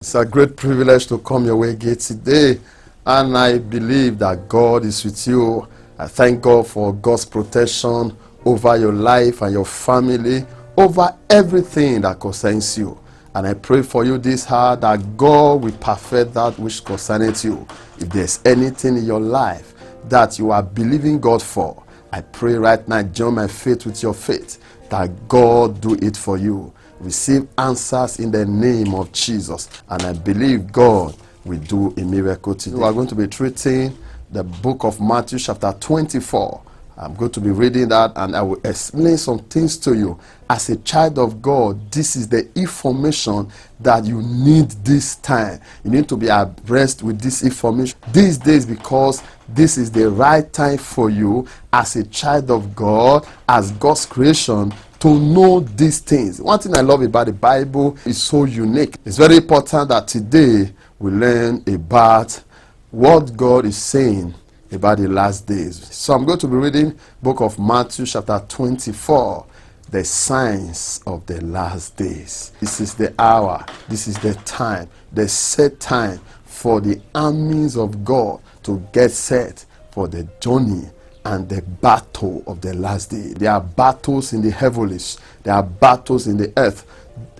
It's a great privilege to come your way again today, and I believe that God is with you. I thank God for God's protection over your life and your family, over everything that concerns you. And I pray for you this hour that God will perfect that which concerns you. If there's anything in your life that you are believing God for, I pray right now, join my faith with your faith, that God do it for you. Receive answers in the name of Jesus, and I believe God will do a miracle today. We are going to be treating the book of Matthew chapter 24. I'm going to be reading that, and I will explain some things to you. As a child of God, this is the information that you need this time. You need to be abreast with this information these days, because this is the right time for you as a child of God, as God's creation, to know these things. One thing I love about the Bible is so unique. It's very important that today we learn about what God is saying about the last days. So I'm going to be reading book of Matthew chapter 24, the signs of the last days. This is the hour, this is the time, the set time for the armies of God to get set for the journey and the battle of the last day. There are battles in the heavens, there are battles in the earth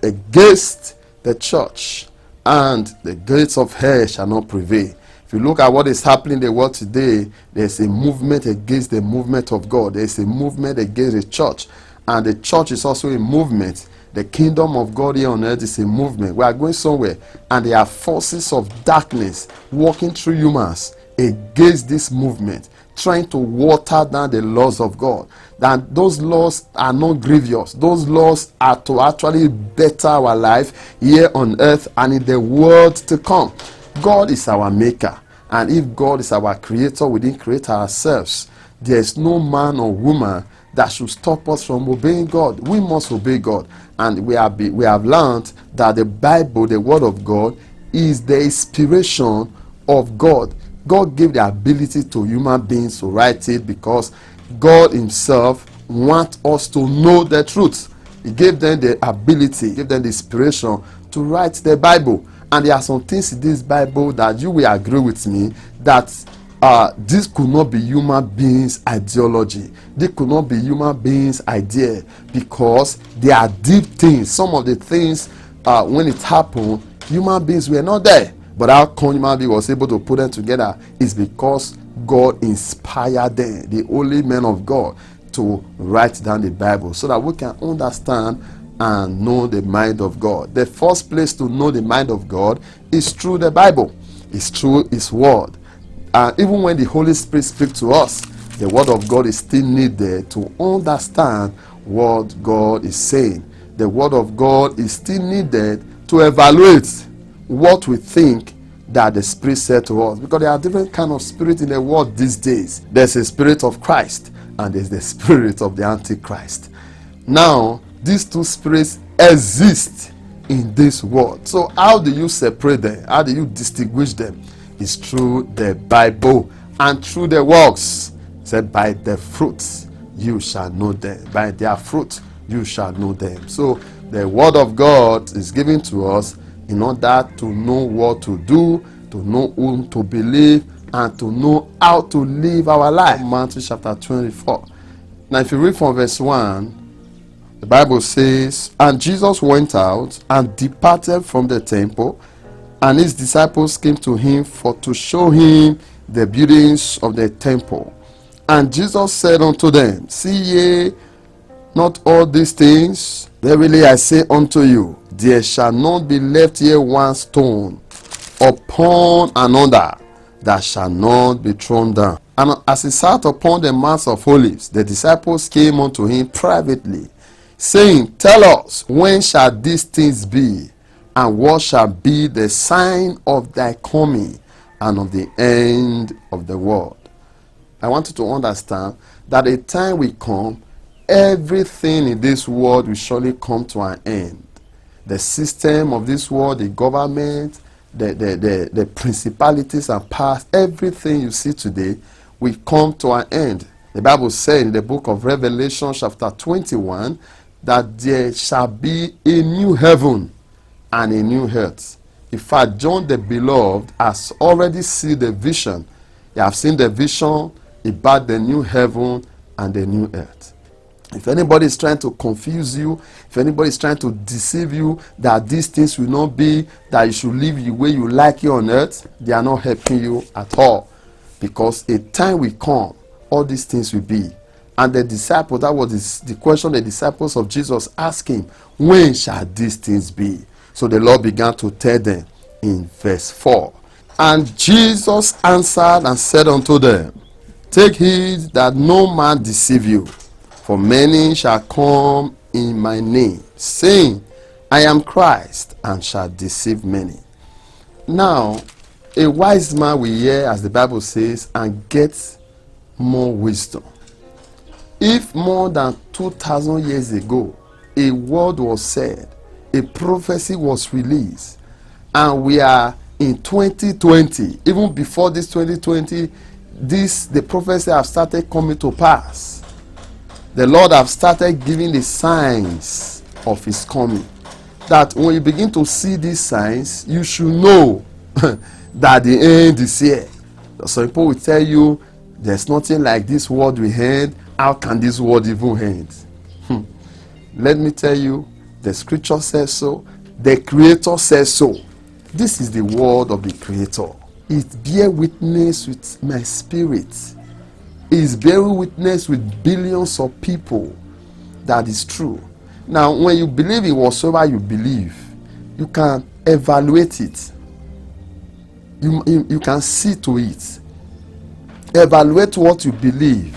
against the church, and the gates of hell shall not prevail. If you look at what is happening in the world today, there's a movement against the movement of God. There's a movement against the church, and the church is also a movement. The kingdom of God here on earth is a movement. We are going somewhere, and there are forces of darkness walking through humans against this movement, trying to water down the laws of God. That those laws are not grievous. Those laws are to actually better our life here on earth and in the world to come. God is our maker, and if God is our creator, we didn't create ourselves. There is no man or woman that should stop us from obeying God. We must obey God, and we have learned that the Bible, the word of God, is the inspiration of God. God gave the ability to human beings to write it because God himself wants us to know the truth. He gave them the ability, gave them the inspiration to write the Bible. And there are some things in this Bible that you will agree with me that this could not be human beings' ideology. They could not be human beings' idea, because they are deep things. Some of the things, when it happened, human beings were not there. But how come human being was able to put them together is because God inspired them, the holy men of God, to write down the Bible so that we can understand and know the mind of God. The first place to know the mind of God is through the Bible. It's through his word. And even when the Holy Spirit speaks to us, the word of God is still needed to understand what God is saying. The word of God is still needed to evaluate what we think that the Spirit said to us, because there are different kind of spirit in the world these days. There's a spirit of Christ, and there's the spirit of the Antichrist. Now, these two spirits exist in this world. So how do you separate them? How do you distinguish them? It's through the Bible and through the works. It said, by the fruits you shall know them. By their fruit you shall know them. So the word of God is given to us in order to know what to do, to know whom to believe, and to know how to live our life. Matthew chapter 24. Now if you read from verse 1, the Bible says, and Jesus went out and departed from the temple, and his disciples came to him to show him the buildings of the temple. And Jesus said unto them, see ye not all these things? Verily I say unto you, there shall not be left here one stone upon another that shall not be thrown down. And as he sat upon the Mount of Olives, the disciples came unto him privately, saying, tell us, when shall these things be? And what shall be the sign of thy coming and of the end of the world? I want you to understand that a time will come, everything in this world will surely come to an end. The system of this world, the government, the principalities and powers, everything you see today will come to an end. The Bible says in the book of Revelation chapter 21 that there shall be a new heaven and a new earth. In fact, John the Beloved has already seen the vision. He has seen the vision about the new heaven and the new earth. If anybody is trying to confuse you, if anybody is trying to deceive you that these things will not be, that you should live the way you like it on earth, they are not helping you at all. Because a time will come, all these things will be. And the disciples, that was the question the disciples of Jesus asked him, when shall these things be? So the Lord began to tell them in verse 4. And Jesus answered and said unto them, take heed that no man deceive you. For many shall come in my name, saying, I am Christ, and shall deceive many. Now, a wise man will hear, as the Bible says, and get more wisdom. If more than 2,000 years ago, a word was said, a prophecy was released, and we are in 2020, even before this 2020, the prophecy have started coming to pass. The Lord have started giving the signs of his coming. That when you begin to see these signs, you should know that the end is here. Some people will tell you, there's nothing like this world we end. How can this world even end? Let me tell you, the scripture says so. The Creator says so. This is the word of the Creator. It bear witness with my spirit. Is bearing witness with billions of people that is true. Now, when you believe in whatsoever you believe, you can evaluate it. You can see to it. Evaluate what you believe.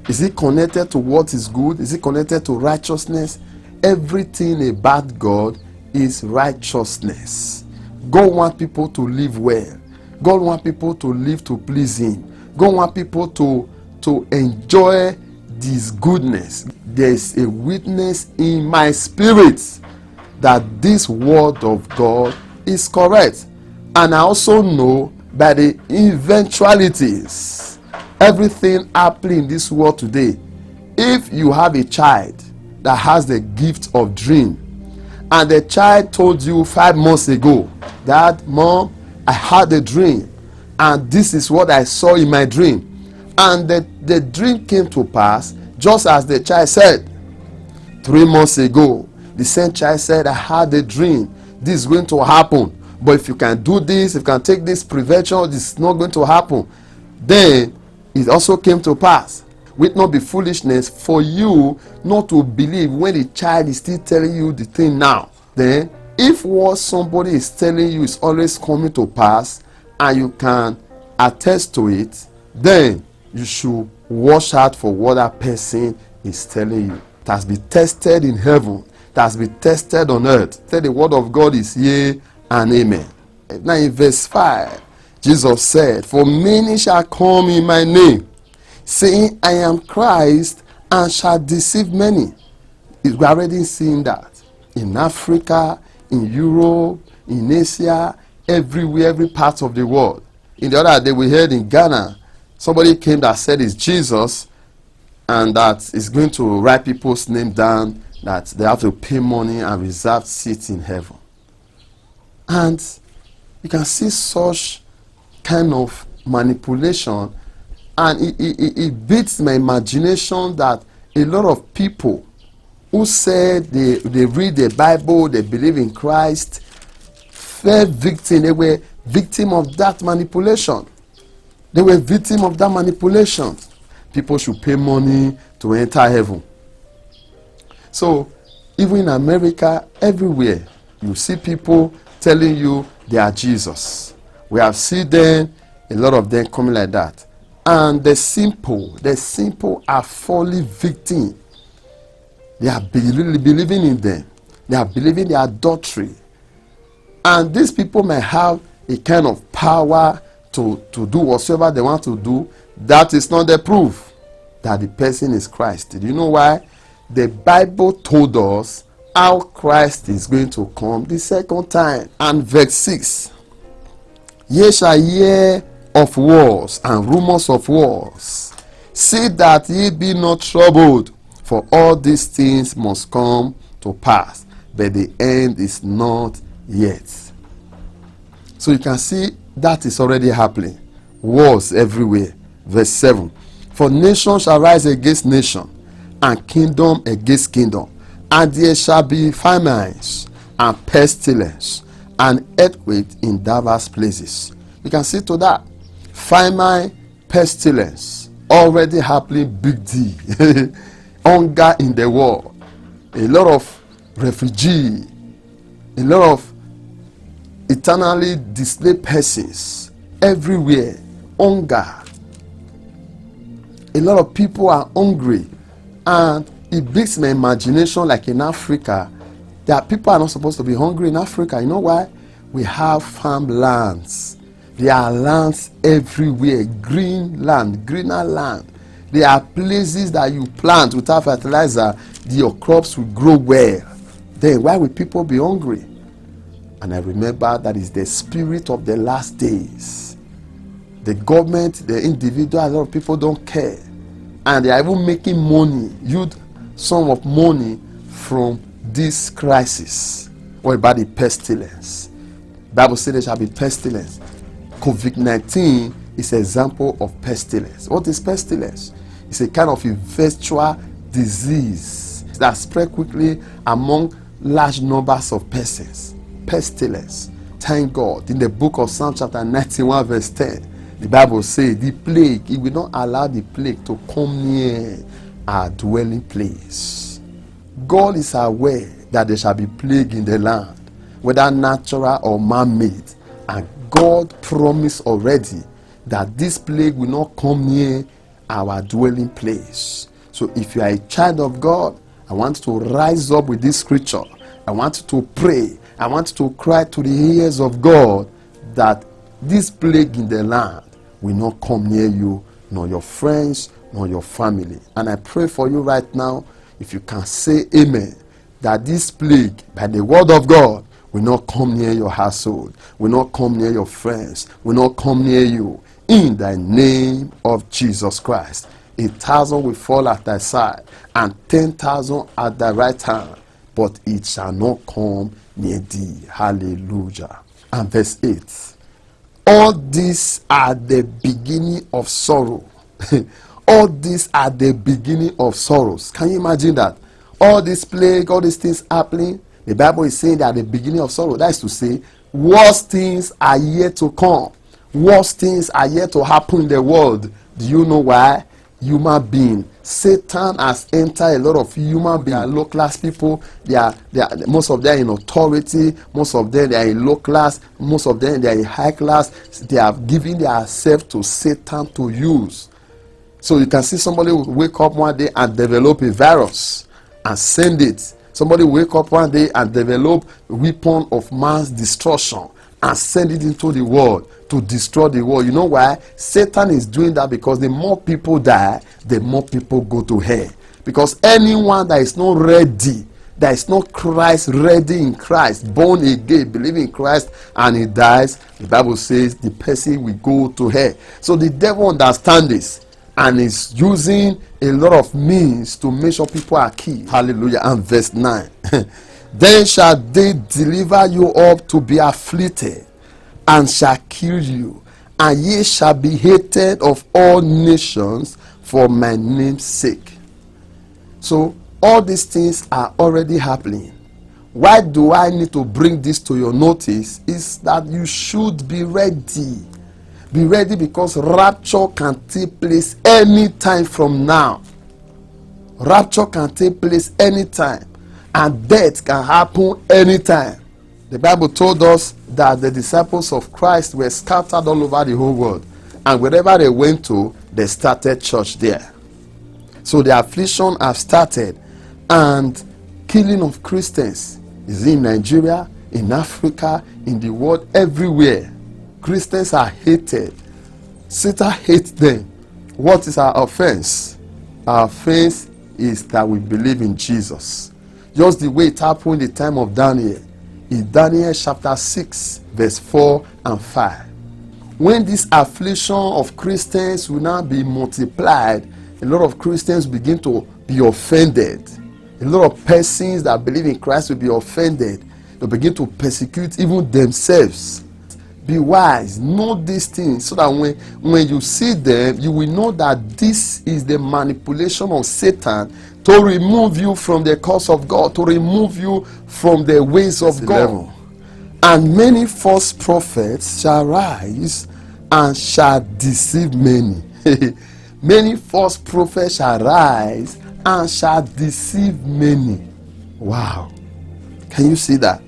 Is it connected to what is good? Is it connected to righteousness? Everything about God is righteousness. God wants people to live well. God wants people to live to please him. God wants people to enjoy this goodness. There is a witness in my spirit that this word of God is correct. And I also know by the eventualities, everything happening in this world today. If you have a child that has the gift of dream, and the child told you 5 months ago, Dad, Mom, I had a dream, and this is what I saw in my dream. And the dream came to pass just as the child said. 3 months ago, the same child said, I had a dream. This is going to happen. But if you can do this, if you can take this prevention, this is not going to happen. Then it also came to pass. Will it not be foolishness for you not to believe when the child is still telling you the thing now? Then, if what somebody is telling you is always coming to pass, and you can attest to it, then you should watch out for what that person is telling you. It has been tested in heaven. It has been tested on earth. Tell the word of God is yea and amen. Now in verse 5, Jesus said, for many shall come in my name, saying, I am Christ, and shall deceive many. We are already seeing that. In Africa, in Europe, in Asia, everywhere, every part of the world. In the other day, we heard in Ghana, somebody came that said it's Jesus, and that is going to write people's name down, that they have to pay money and reserve seats in heaven. And you can see such kind of manipulation, and it beats my imagination that a lot of people who said they read the Bible, they believe in Christ, fell victim. They were victim of that manipulation. They were victim of that manipulation. People should pay money to enter heaven. So, even in America, everywhere, you see people telling you they are Jesus. We have seen them, a lot of them coming like that. And the simple are falling victim. They are believing in them. They are believing the adultery. And these people may have a kind of power to do whatsoever they want to do. That is not the proof that the person is Christ. Did you know why? The Bible told us how Christ is going to come the second time. And verse 6. Ye shall hear of wars and rumors of wars. See that ye be not troubled, for all these things must come to pass, but the end is not yet. So you can see that is already happening. Wars everywhere. Verse 7. For nation shall rise against nation, and kingdom against kingdom, and there shall be famines and pestilence and earthquake in diverse places. You can see to that. Famine, pestilence, already happening, big D. Hunger in the world. A lot of refugee, a lot of eternally displaced persons everywhere. Hunger. A lot of people are hungry, and it breaks my imagination. Like in Africa, that people are not supposed to be hungry in Africa. You know why? We have farmlands. There are lands everywhere, green land, greener land. There are places that you plant without fertilizer, your crops will grow well. Then why will people be hungry? And I remember that is the spirit of the last days. The government, the individual, a lot of people don't care. And they are even making money, huge sum of money from this crisis. What about the pestilence? The Bible says there shall be pestilence. COVID-19 is an example of pestilence. What is pestilence? It's a kind of infectious disease that spread quickly among large numbers of persons. Pestilence. Thank God. In the book of Psalm chapter 91 verse 10, the Bible says the plague, it will not allow the plague to come near our dwelling place. God is aware that there shall be plague in the land, whether natural or man-made. And God promised already that this plague will not come near our dwelling place. So if you are a child of God, I want you to rise up with this scripture. I want you to pray. I want you to cry to the ears of God that this plague in the land will not come near you, nor your friends, nor your family. And I pray for you right now, if you can say amen, that this plague, by the word of God, will not come near your household, will not come near your friends, will not come near you. In the name of Jesus Christ. 1,000 will fall at thy side, and 10,000 at thy right hand, but it shall not come near thee. Hallelujah. And verse 8. All these are the beginning of sorrow. All these are the beginning of sorrows. Can you imagine that? All this plague, all these things happening, the Bible is saying that the beginning of sorrow. That is to say, worse things are yet to come. Worse things are yet to happen in the world. Do you know why? Human being. Satan has entered a lot of human beings. They are low class people. They are most of them in authority. Most of them they are in low class. Most of them they are in high class. They have given themselves to Satan to use. So you can see somebody will wake up one day and develop a virus and send it. Somebody will wake up one day and develop a weapon of mass destruction and send it into the world to destroy the world. You know why? Satan is doing that because the more people die, the more people go to hell. Because anyone that is not ready, that is not Christ, ready in Christ, born again, believing in Christ, and he dies, the Bible says the person will go to hell. So the devil understands this and is using a lot of means to make sure people are killed. Hallelujah. And verse 9. Then shall they deliver you up to be afflicted, and shall kill you, and ye shall be hated of all nations for my name's sake. So all these things are already happening. Why do I need to bring this to your notice? Is that you should be ready. Be ready, because rapture can take place anytime from now. Rapture can take place anytime. And death can happen anytime. The Bible told us that the disciples of Christ were scattered all over the whole world. And wherever they went to, they started church there. So the affliction have started. And killing of Christians is in Nigeria, in Africa, in the world, everywhere. Christians are hated. Satan hates them. What is our offense? Our offense is that we believe in Jesus. Just the way it happened in the time of Daniel. In Daniel chapter 6, verse 4 and 5. When this affliction of Christians will now be multiplied, a lot of Christians begin to be offended. A lot of persons that believe in Christ will be offended. They begin to persecute even themselves. Be wise. Know these things so that when you see them, you will know that this is the manipulation of Satan to remove you from the cause of God, to remove you from the ways of God. And many false prophets shall rise and shall deceive many. Many false prophets shall rise and shall deceive many. Wow. Can you see that?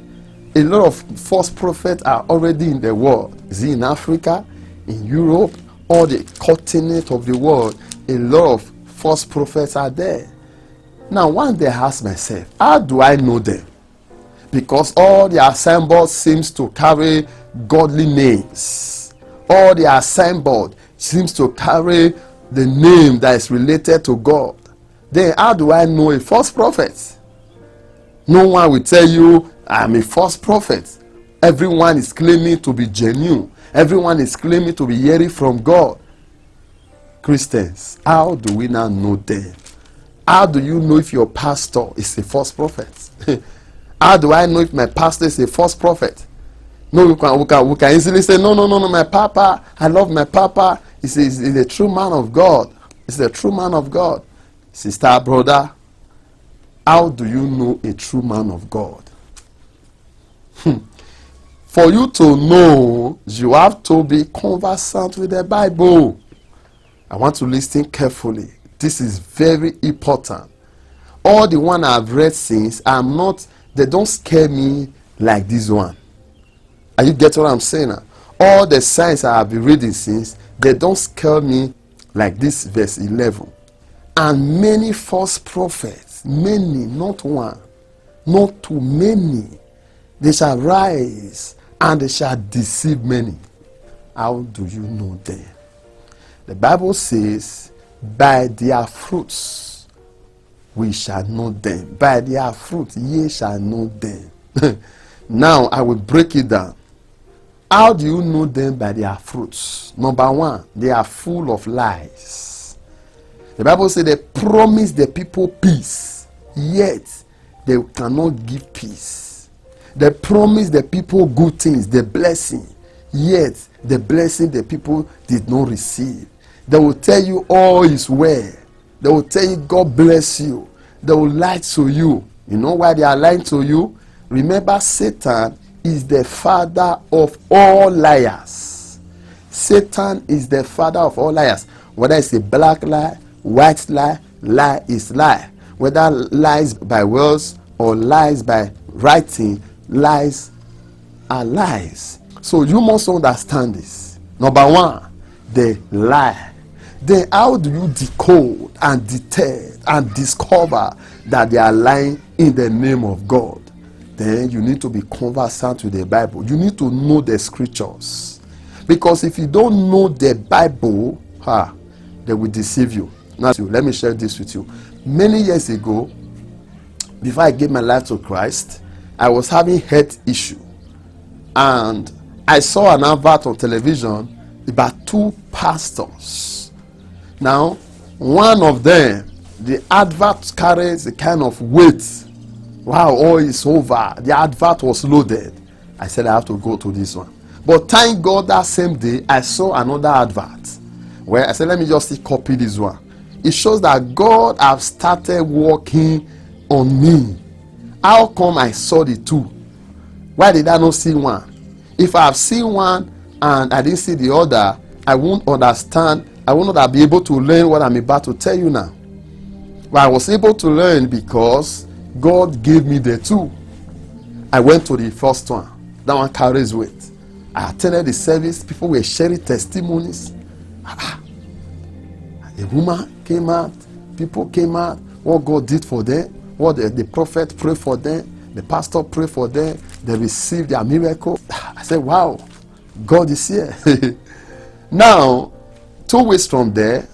A lot of false prophets are already in the world. Is it in Africa, in Europe, or the continent of the world? A lot of false prophets are there. Now, one day I ask myself, how do I know them? Because all their symbols seems to carry godly names. All their symbol seems to carry the name that is related to God. Then how do I know a false prophet? No one will tell you, I'm a false prophet. Everyone is claiming to be genuine. Everyone is claiming to be hearing from God. Christians, how do we now know them? How do you know if your pastor is a false prophet? How do I know if my pastor is a false prophet? No, we can easily say, no, my papa, I love my papa. He's a true man of God. He's a true man of God. Sister, brother, how do you know a true man of God? For you to know, you have to be conversant with the Bible. I want to listen carefully. This is very important. All the one I've read since, they don't scare me like this one. Are you getting what I'm saying now? All the signs I have been reading since, they don't scare me like this verse 11. And many false prophets, many, not one, not too many, they shall rise and they shall deceive many. How do you know them? The Bible says, by their fruits we shall know them. By their fruits ye shall know them. Now I will break it down. How do you know them? By their fruits. Number one, they are full of lies. The Bible says they promise the people peace, yet they cannot give peace. They promise the people good things, the blessing, yet the blessing the people did not receive. They will tell you all is well. They will tell you God bless you. They will lie to you. You know why they are lying to you? Remember, Satan is the father of all liars. Satan is the father of all liars. Whether it's a black lie, white lie, lie is lie. Whether lies by words or lies by writing, lies are lies. So you must understand this. Number one, they lie. Then how do you decode and detect and discover that they are lying in the name of God? Then you need to be conversant with the Bible. You need to know the scriptures. Because if you don't know the Bible, they will deceive you. Now, let me share this with you. Many years ago, before I gave my life to Christ, I was having health issue. And I saw an advert on television about two pastors. Now, one of them, the advert carries a kind of weight. Wow, all is over. The advert was loaded. I said I have to go to this one. But thank God that same day, I saw another advert where I said, let me just copy this one. It shows that God has started working on me. How come I saw the two? Why did I not see one? If I have seen one and I didn't see the other, I won't understand. I will not be able to learn what I'm about to tell you now. But I was able to learn because God gave me the two. I went to the first one. That one carries weight. I attended the service. People were sharing testimonies. A woman came out. People came out. What God did for them. What the prophet prayed for them. The pastor prayed for them. They received their miracle. I said, wow, God is here. Now, 2 weeks from there,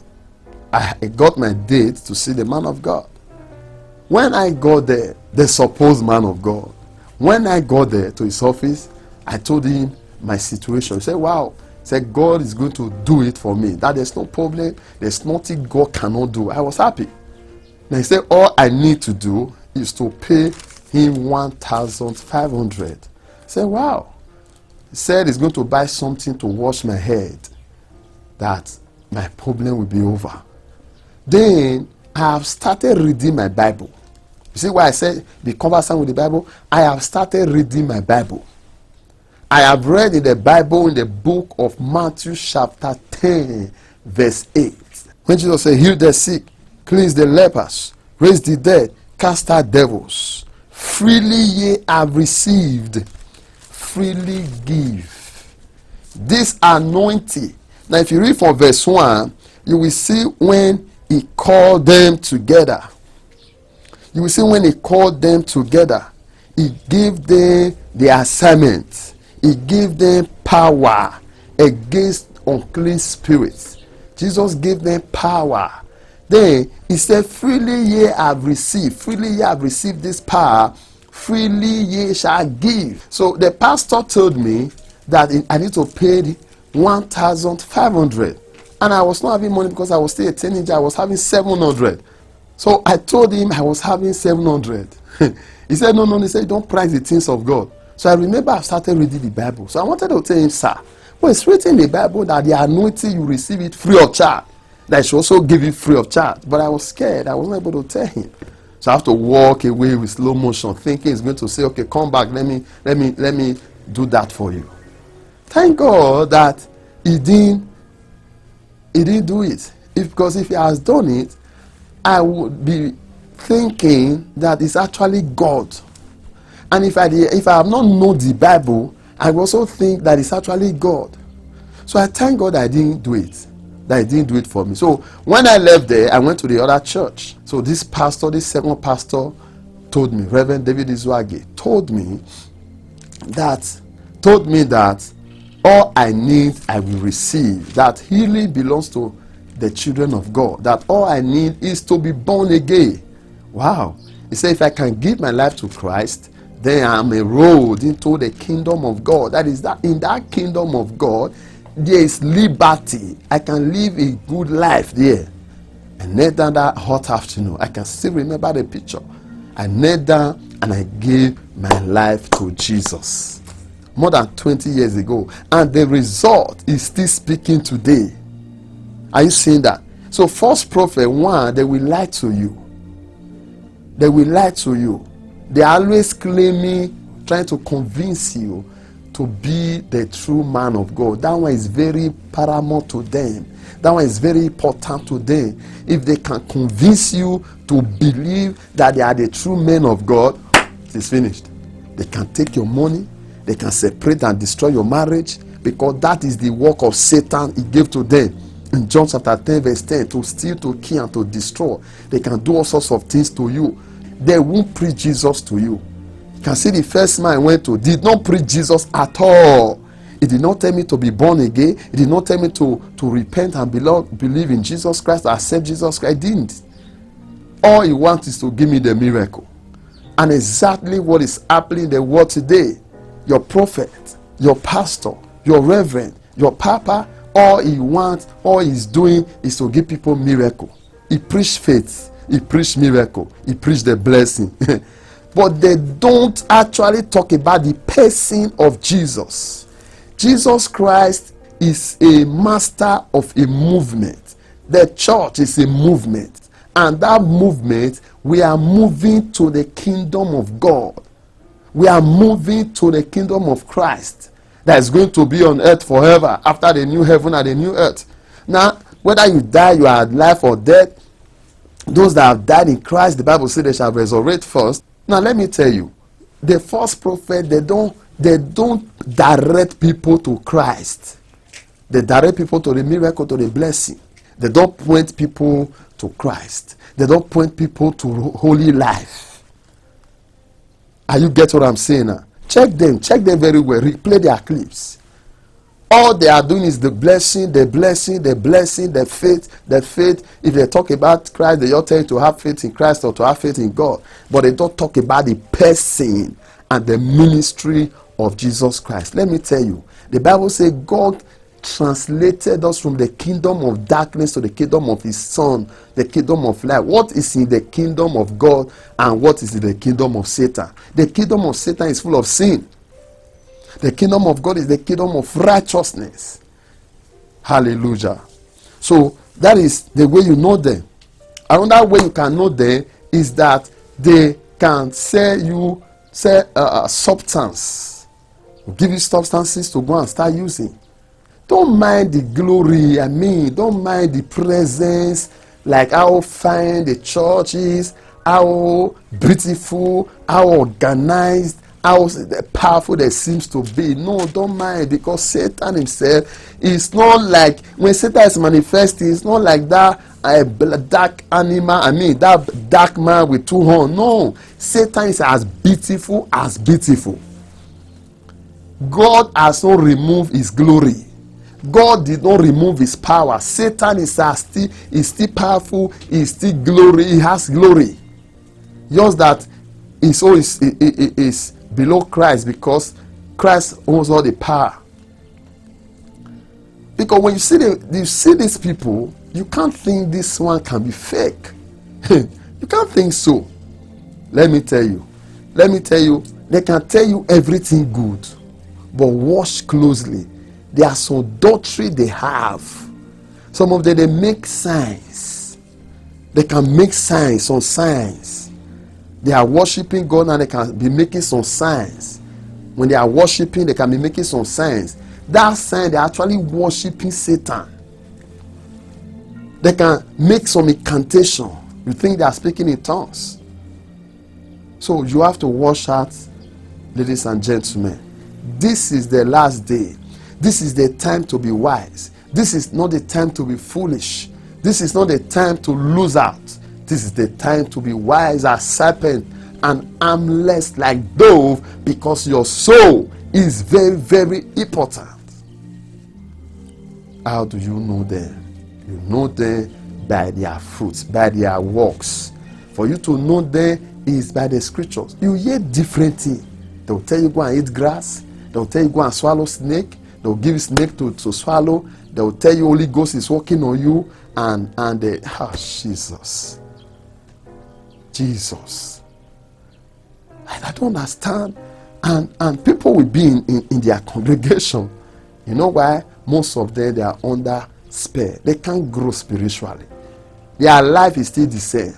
I got my date to see the man of God. When I got there, the supposed man of God, when I got there to his office, I told him my situation. He said, wow. He said, God is going to do it for me. That there's no problem. There's nothing God cannot do. I was happy. Now he said, all I need to do is to pay him 1,500. I said, wow. said he's going to buy something to wash my head, that my problem will be over. Then I have started reading my Bible. You see why I said be conversant with the Bible? I have started reading my Bible. I have read in the Bible in the book of Matthew chapter 10 verse 8. When Jesus said, heal the sick, cleanse the lepers, raise the dead, cast out devils. Freely ye have received, freely give. This anointing. Now if you read from verse 1, you will see when he called them together. You will see when he called them together, he gave them the assignment. He gave them power against unclean spirits. Jesus gave them power. Then he said, freely ye have received. Freely ye have received this power. Freely ye shall give. So the pastor told me that I need to pay 1,500. And I was not having money because I was still a teenager. I was having 700. So I told him I was having 700. He said, no. He said, don't price the things of God. So I remember I started reading the Bible. So I wanted to tell him, sir, well, it's written in the Bible that the anointing, you receive it free of charge. That I should also give it free of charge. But I was scared. I wasn't able to tell him. So I have to walk away with slow motion, thinking he's going to say, okay, come back, let me do that for you. Thank God that he didn't do it. Because if he has done it, I would be thinking that it's actually God. And if I have not known the Bible, I will also think that it's actually God. So I thank God I didn't do it. That he didn't do it for me. So when I left there, I went to the other church. So this pastor, this second pastor, told me, Reverend David Izuage, told me that all I need, I will receive. That healing belongs to the children of God. That all I need is to be born again. Wow. He said, if I can give my life to Christ, then I'm enrolled into the kingdom of God. That is, that in that kingdom of God, there is liberty. I can live a good life there. I knelt down that hot afternoon. I can still remember the picture. I knelt down and I gave my life to Jesus. More than 20 years ago. And the result is still speaking today. Are you seeing that? So false prophet, one, they will lie to you. They will lie to you. They are always claiming, trying to convince you to be the true man of God. That one is very paramount to them. That one is very important to them. If they can convince you to believe that they are the true men of God, it is finished. They can take your money. They can separate and destroy your marriage, because that is the work of Satan he gave to them. In John chapter 10 verse 10, to steal, to kill, and to destroy. They can do all sorts of things to you. They won't preach Jesus to you. You can see the first man I went to did not preach Jesus at all. He did not tell me to be born again. He did not tell me to repent and believe in Jesus Christ, accept Jesus Christ. He didn't. All he wants is to give me the miracle. And exactly what is happening in the world today. Your prophet, your pastor, your reverend, your papa, all he wants, all he's doing is to give people miracle. He preached faith. He preached miracle. He preached the blessing. But they don't actually talk about the person of Jesus. Jesus Christ is a master of a movement. The church is a movement. And that movement, we are moving to the kingdom of God. We are moving to the kingdom of Christ that is going to be on earth forever after the new heaven and the new earth. Now, whether you die, you are alive or dead, those that have died in Christ, the Bible says they shall resurrect first. Now, let me tell you, the false prophet, they don't direct people to Christ. They direct people to the miracle, to the blessing. They don't point people to Christ. They don't point people to holy life. Are you getting what I'm saying now? Check them very well. Replay their clips. All they are doing is the blessing, the blessing, the blessing, the faith, the faith. If they talk about Christ, they all tell you to have faith in Christ or to have faith in God. But they don't talk about the person and the ministry of Jesus Christ. Let me tell you, the Bible says God translated us from the kingdom of darkness to the kingdom of his son, the kingdom of light. What is in the kingdom of God and what is in the kingdom of Satan? The kingdom of Satan is full of sin. The kingdom of God is the kingdom of righteousness. Hallelujah. So that is the way you know them. Another way you can know them is that they can sell you substance. Give you substances to go and start using. Don't mind the glory. Don't mind the presence, like how fine the church is, how beautiful, how organized, how powerful it seems to be. No, don't mind, because Satan himself is not like, when Satan is manifesting, it's not like that dark animal, that dark man with two horns. No, Satan is as beautiful as beautiful. God has not removed his glory. God did not remove his power. Satan is still powerful, is still glory, he has glory. Just that his soul is below Christ, because Christ owns all the power. Because when you see these people, you can't think this one can be fake. You can't think so. Let me tell you, they can tell you everything good, but watch closely. There are some doctrine they have. Some of them, they make signs. They can make signs on signs. They are worshiping God and they can be making some signs. When they are worshiping, they can be making some signs. That sign, they are actually worshiping Satan. They can make some incantation. You think they are speaking in tongues. So you have to watch out, ladies and gentlemen. This is the last day. This is the time to be wise. This is not the time to be foolish. This is not the time to lose out. This is the time to be wise as serpent and harmless like dove, because your soul is very, very important. How do you know them? You know them by their fruits, by their works. For you to know them is by the scriptures. You hear different things. They will tell you go and eat grass. They will tell you go and swallow snake. They will give you snake to swallow. They will tell you Holy Ghost is working on you. Jesus. I don't understand. And people will be in their congregation. You know why? Most of them, they are under spell. They can't grow spiritually. Their life is still the same.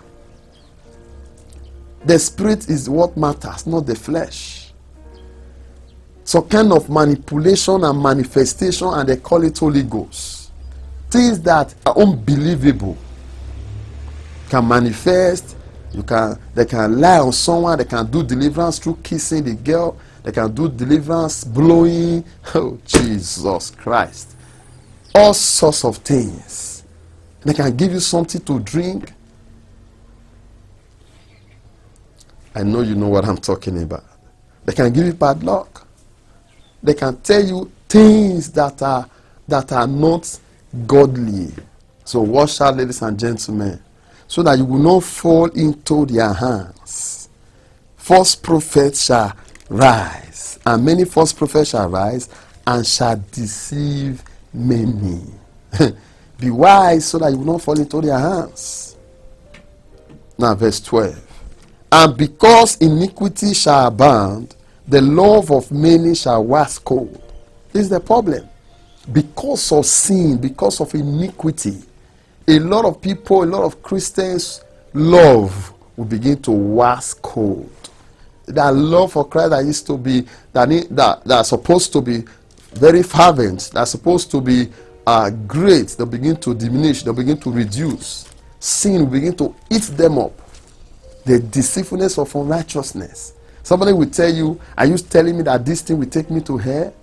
The spirit is what matters, not the flesh. So kind of manipulation and manifestation, and they call it Holy Ghost. Things that are unbelievable can manifest. They can lie on someone. They can do deliverance through kissing the girl. They can do deliverance blowing. Oh, Jesus Christ. All sorts of things. They can give you something to drink. I know you know what I'm talking about. They can give you bad luck. They can tell you things that are not godly. So watch out, ladies and gentlemen, so that you will not fall into their hands. False prophets shall rise, and many false prophets shall rise and shall deceive many. Be wise so that you will not fall into their hands. Now verse 12. And because iniquity shall abound, the love of many shall wax cold. This is the problem. Because of sin, because of iniquity, a lot of people, a lot of Christians' love will begin to wax cold. That love for Christ that used to be, that are supposed to be very fervent, that are supposed to be great, they'll begin to diminish, they'll begin to reduce. Sin will begin to eat them up. The deceitfulness of unrighteousness. Somebody will tell you, are you telling me that this thing will take me to hell?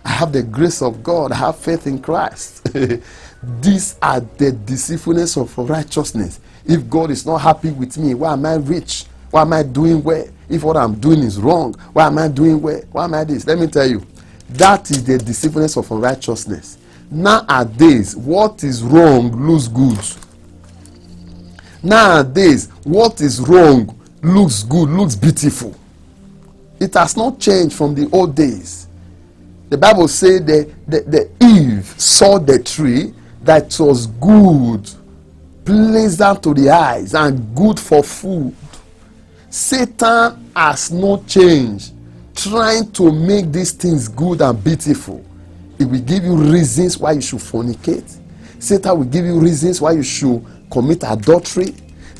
I have the grace of God. I have faith in Christ. These are the deceitfulness of righteousness. If God is not happy with me, why am I rich? Why am I doing well? If what I'm doing is wrong, why am I doing well? Why am I this? Let me tell you, that is the deceitfulness of unrighteousness. Nowadays, what is wrong looks good. Nowadays, what is wrong looks good, looks beautiful. It has not changed from the old days. The Bible says the Eve saw the tree that was good, pleasant to the eyes, and good for food. Satan has not changed. trying to make these things good and beautiful. It will give you reasons why you should fornicate. Satan will give you reasons why you should commit adultery.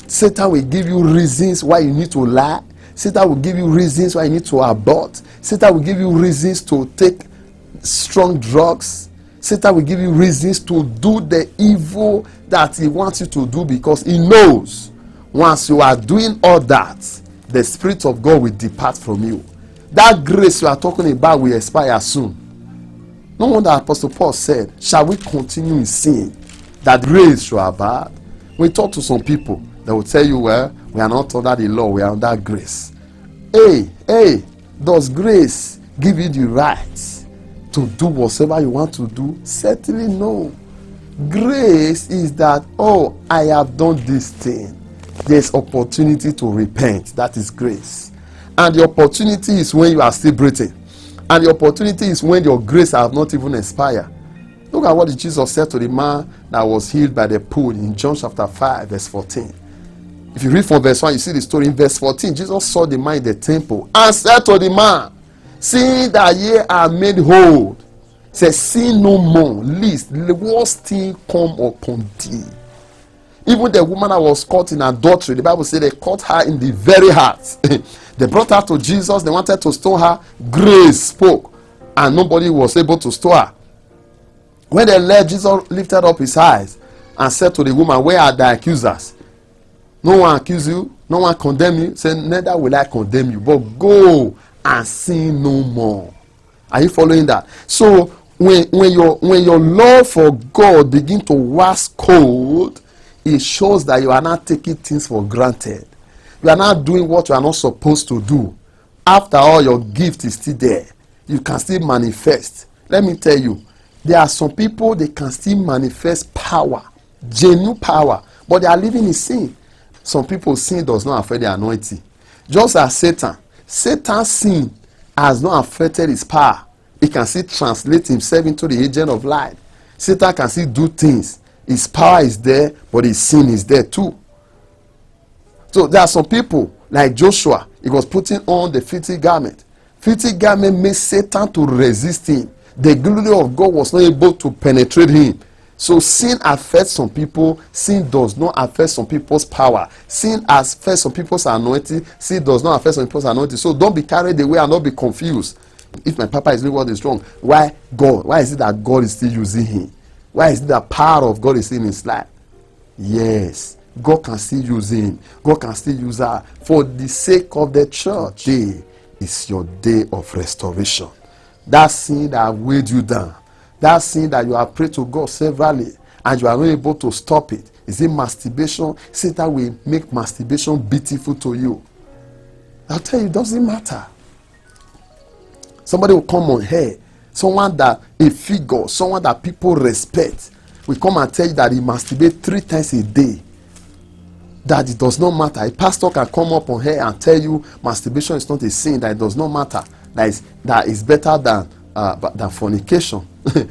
Satan will give you reasons why you need to lie. Satan will give you reasons why you need to abort. Satan will give you reasons to take strong drugs. Satan will give you reasons to do the evil that he wants you to do, because he knows once you are doing all that, the Spirit of God will depart from you. That grace you are talking about will expire soon. No wonder Apostle Paul said, shall we continue in sin that grace should abide? We talk to some people, they will tell you, well, we are not under the law, we are under grace. Hey, does grace give you the right to do whatever you want to do? Certainly no. Grace is that, oh, I have done this thing. There's opportunity to repent. That is grace. And the opportunity is when you are still breathing. And the opportunity is when your grace have not even expired. Look at what Jesus said to the man that was healed by the pool in John chapter 5 verse 14. If you read from verse 1, you see the story. In verse 14, Jesus saw the man in the temple and said to the man, seeing that ye are made whole, say, sin no more, lest the worst thing come upon thee. Even the woman that was caught in adultery, the Bible said they caught her in the very heart. They brought her to Jesus. They wanted to stone her. Grace spoke, and nobody was able to stone her. When they left, Jesus lifted up his eyes and said to the woman, where are thy accusers? No one accuse you, no one condemn you. Say, neither will I condemn you, but go and sin no more. Are you following that? So when your love for God begin to wax cold, it shows that you are not taking things for granted. You are not doing what you are not supposed to do. After all, your gift is still there. You can still manifest. Let me tell you, there are some people, they can still manifest power, genuine power, but they are living in sin. Some people's sin does not affect the anointing. Just as Satan's sin has not affected his power. He can still translate himself into the agent of light. Satan can still do things. His power is there, but his sin is there too. So there are some people, like Joshua, he was putting on the filthy garment. Filthy garment made Satan to resist him. The glory of God was not able to penetrate him. So sin affects some people. Sin does not affect some people's power. Sin affects some people's anointing. Sin does not affect some people's anointing. So don't be carried away and not be confused. If my papa is doing what is wrong, why God? Why is it that God is still using him? Why is it that power of God is in his life? Yes, God can still use him. God can still use her for the sake of the church. Today is your day of restoration. That sin that weighed you down, that sin that you have prayed to God severally and you are not able to stop it. Is it masturbation? Satan will make masturbation beautiful to you. I'll tell you, it doesn't matter. Somebody will come on here, someone that a figure, someone that people respect, will come and tell you that he masturbates 3 times a day. That it does not matter. A pastor can come up on here and tell you masturbation is not a sin, that it does not matter, that is better than fornication.